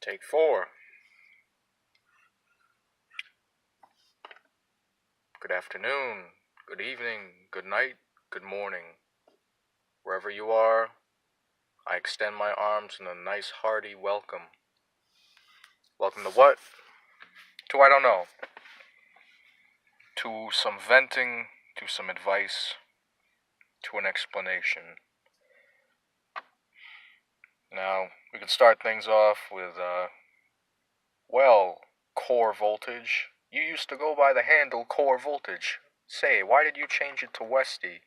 Take 4. Good afternoon, good evening, good night, good morning. Wherever you are, I extend my arms in a nice hearty welcome. Welcome to what? To I don't know. To some venting, to some advice, to an explanation. Now, we can start things off with, core voltage. You used to go by the handle core voltage. Say, why did you change it to Westy?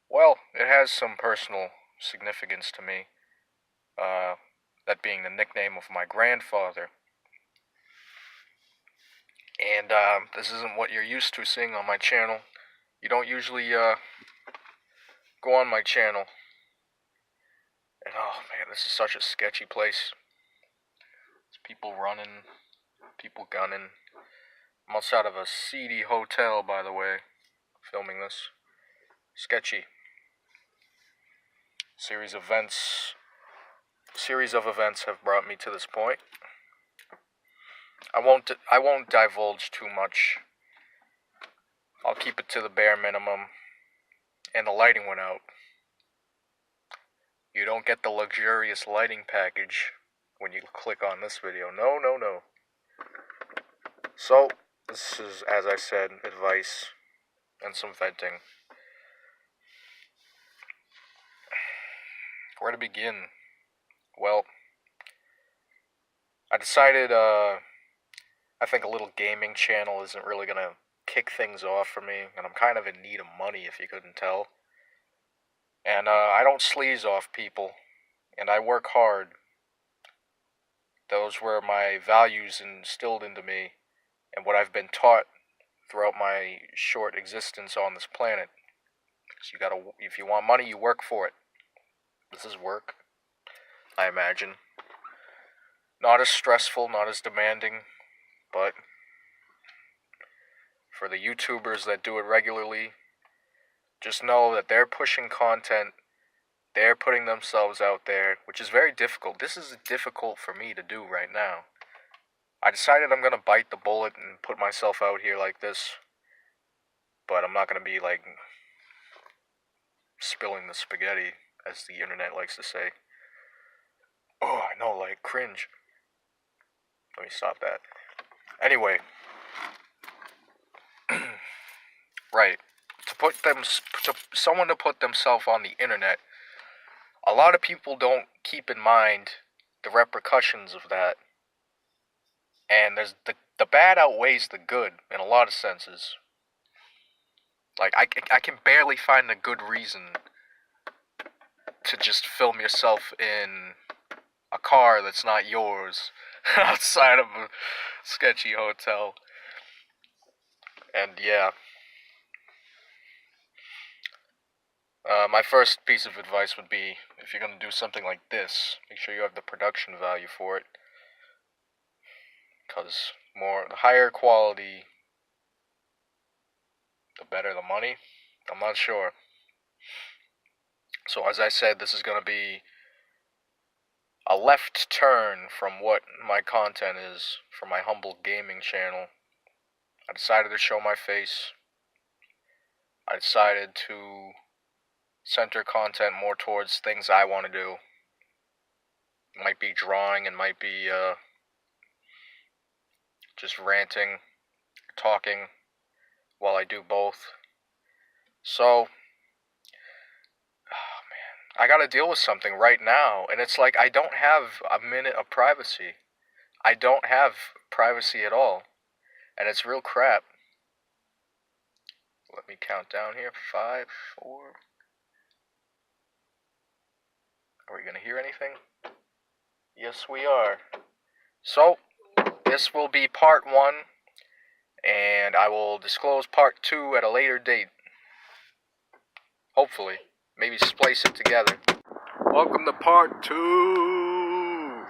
Well, it has some personal significance to me. That being the nickname of my grandfather. And, this isn't what you're used to seeing on my channel. You don't usually, go on my channel. And, oh man, this is such a sketchy place. There's people running, people gunning. I'm outside of a seedy hotel, by the way, filming this. Sketchy. Series of events have brought me to this point. I won't divulge too much. I'll keep it to the bare minimum. And the lighting went out. You don't get the luxurious lighting package when you click on this video. No. So, this is, as I said, advice and some venting. Where to begin? Well, I decided, I think a little gaming channel isn't really gonna kick things off for me, and I'm kind of in need of money, if you couldn't tell. And, I don't sleaze off people, and I work hard. Those were my values instilled into me, and what I've been taught throughout my short existence on this planet. So if you want money, you work for it. This is work, I imagine. Not as stressful, not as demanding, but for the YouTubers that do it regularly, just know that they're pushing content, they're putting themselves out there, which is very difficult. This is difficult for me to do right now. I decided I'm gonna bite the bullet and put myself out here like this, but I'm not gonna be, like, spilling the spaghetti, as the internet likes to say. Oh, I know, like, cringe. Let me stop that. Anyway. Right. Someone to put themselves on the internet, a lot of people don't keep in mind the repercussions of that. And there's the bad outweighs the good in a lot of senses. Like, I can barely find a good reason to just film yourself in a car that's not yours outside of a sketchy hotel. And yeah. My first piece of advice would be, if you're going to do something like this, make sure you have the production value for it. Because the higher quality, the better the money. I'm not sure. So as I said, this is going to be a left turn from what my content is for my humble gaming channel. I decided to show my face. I decided to center content more towards things I want to do. It might be drawing, it might be just ranting, talking, while I do both. So, oh man, I gotta deal with something right now, and it's like I don't have a minute of privacy. I don't have privacy at all, and it's real crap. Let me count down here. 5, 4. Are we gonna hear anything? Yes, we are. So, this will be part 1, and I will disclose part 2 at a later date. Hopefully. Maybe splice it together. Welcome to part 2!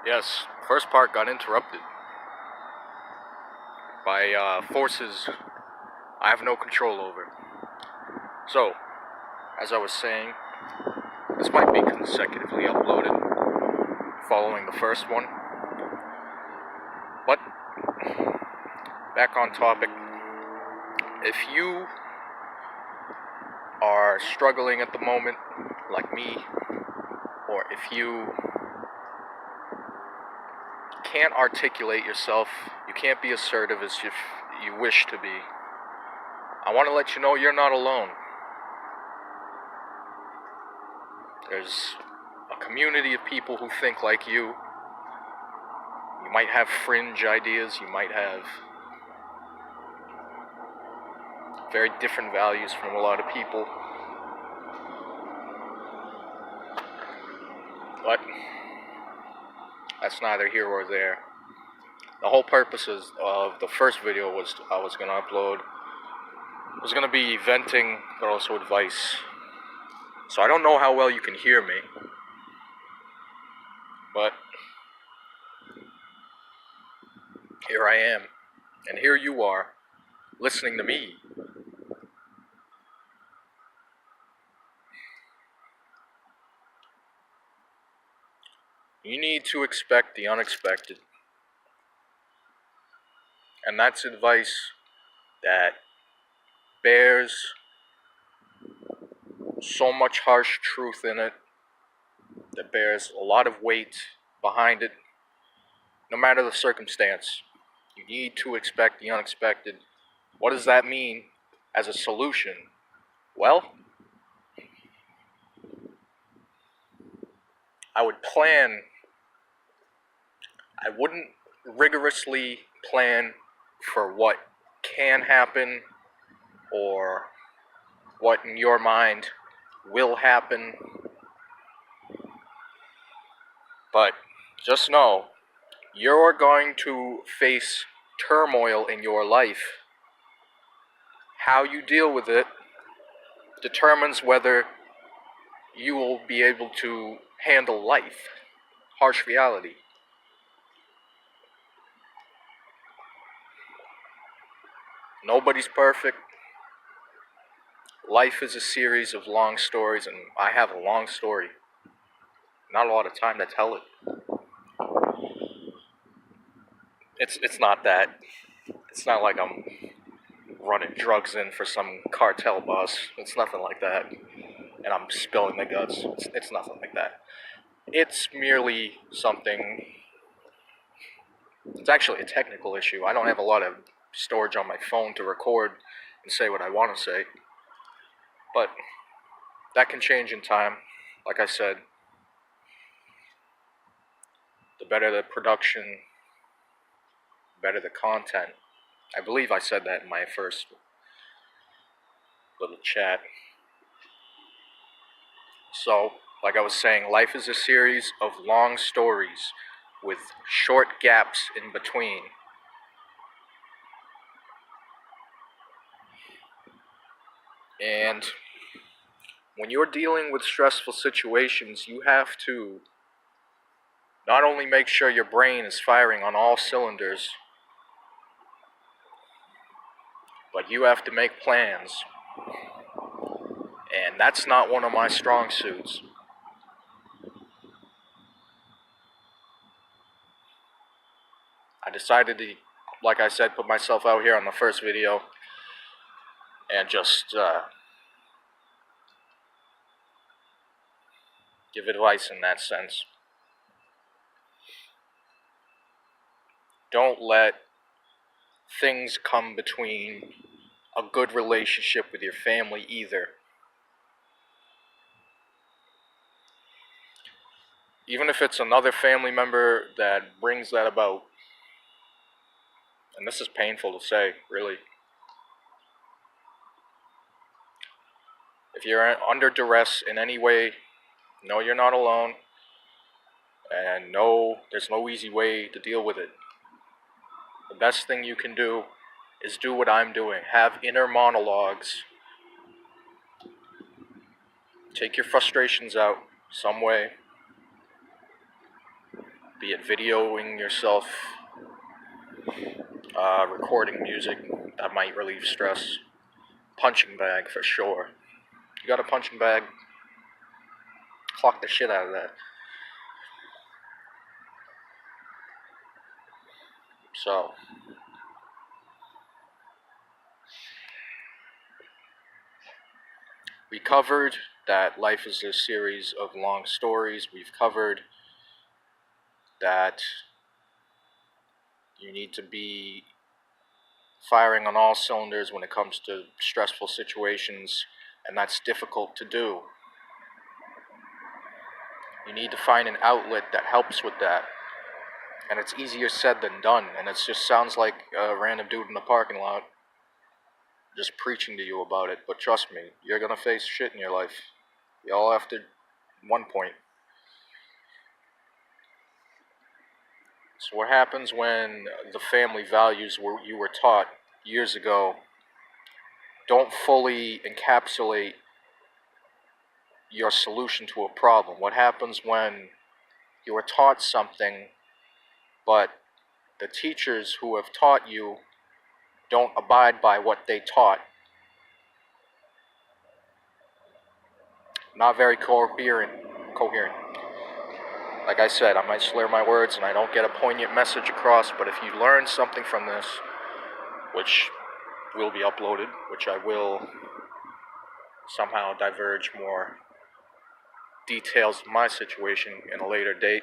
Yes, first part got interrupted by forces I have no control over. So, as I was saying, this might be consecutively uploaded. following the first one. But back on topic, if you are struggling at the moment, like me, or if you can't articulate yourself, you can't be assertive as if you wish to be, I want to let you know you're not alone. There's a community of people who think like you. You might have fringe ideas, you might have very different values from a lot of people. But that's neither here or there. The whole purpose of the first video I was going to upload was going to be venting, but also advice. So I don't know how well you can hear me, but here I am, and here you are, listening to me. You need to expect the unexpected. And that's advice that bears so much harsh truth in it, that bears a lot of weight behind it, no matter the circumstance. You need to expect the unexpected. What does that mean as a solution? Well, I wouldn't rigorously plan for what can happen or what in your mind will happen. But just know, you're going to face turmoil in your life. How you deal with it determines whether you will be able to handle life, harsh reality. Nobody's perfect. Life is a series of long stories, and I have a long story. Not a lot of time to tell it. It's not that. It's not like I'm running drugs in for some cartel boss. It's nothing like that. And I'm spilling the guts. It's nothing like that. It's merely something. It's actually a technical issue. I don't have a lot of storage on my phone to record and say what I want to say. But that can change in time. Like I said, the better the production, the better the content. I believe I said that in my first little chat. So, like I was saying, life is a series of long stories with short gaps in between. And when you're dealing with stressful situations, you have to not only make sure your brain is firing on all cylinders, but you have to make plans. And that's not one of my strong suits. I decided to, like I said, put myself out here on the first video and just give advice in that sense. Don't let things come between a good relationship with your family either. Even if it's another family member that brings that about, and this is painful to say, really. If you're under duress in any way, know you're not alone, and know there's no easy way to deal with it. The best thing you can do is do what I'm doing. Have inner monologues. Take your frustrations out some way. Be it videoing yourself, recording music that might relieve stress. Punching bag for sure. You got a punching bag? Clock the shit out of that. So, we covered that life is a series of long stories. We've covered that you need to be firing on all cylinders when it comes to stressful situations, and that's difficult to do. You need to find an outlet that helps with that, and it's easier said than done, and it just sounds like a random dude in the parking lot just preaching to you about it. But trust me, you're gonna face shit in your life. You all have to, one point. So what happens when the family values you were taught years ago don't fully encapsulate your solution to a problem? What happens when you were taught something, but the teachers who have taught you don't abide by what they taught? Not very coherent. Like I said, I might slur my words and I don't get a poignant message across, but if you learn something from this, which will be uploaded, which I will somehow diverge more details of my situation in a later date,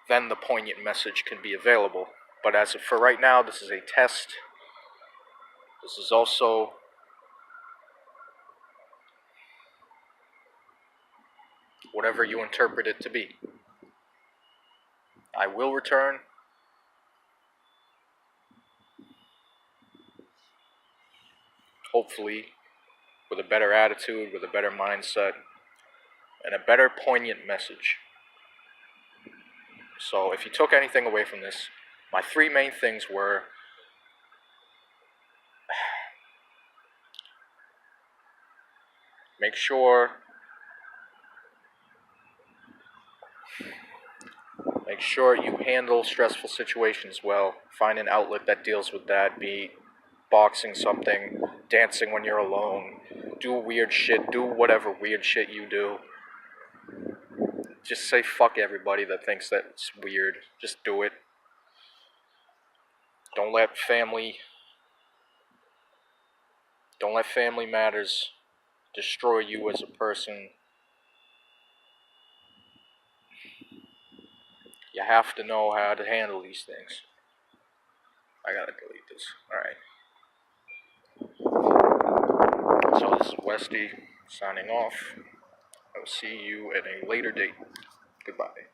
then the poignant message can be available. But as of for right now, this is a test. This is also whatever you interpret it to be. I will return. Hopefully with a better attitude, with a better mindset, and a better poignant message. So if you took anything away from this, my three main things were: make sure you handle stressful situations well. Find an outlet that deals with that. Be boxing something, dancing when you're alone, do weird shit, do whatever weird shit you do. Just say fuck everybody that thinks that it's weird. Just do it. Don't let family matters destroy you as a person. You have to know how to handle these things. I gotta delete this. Alright. So this is Westy signing off. I will see you at a later date. Goodbye.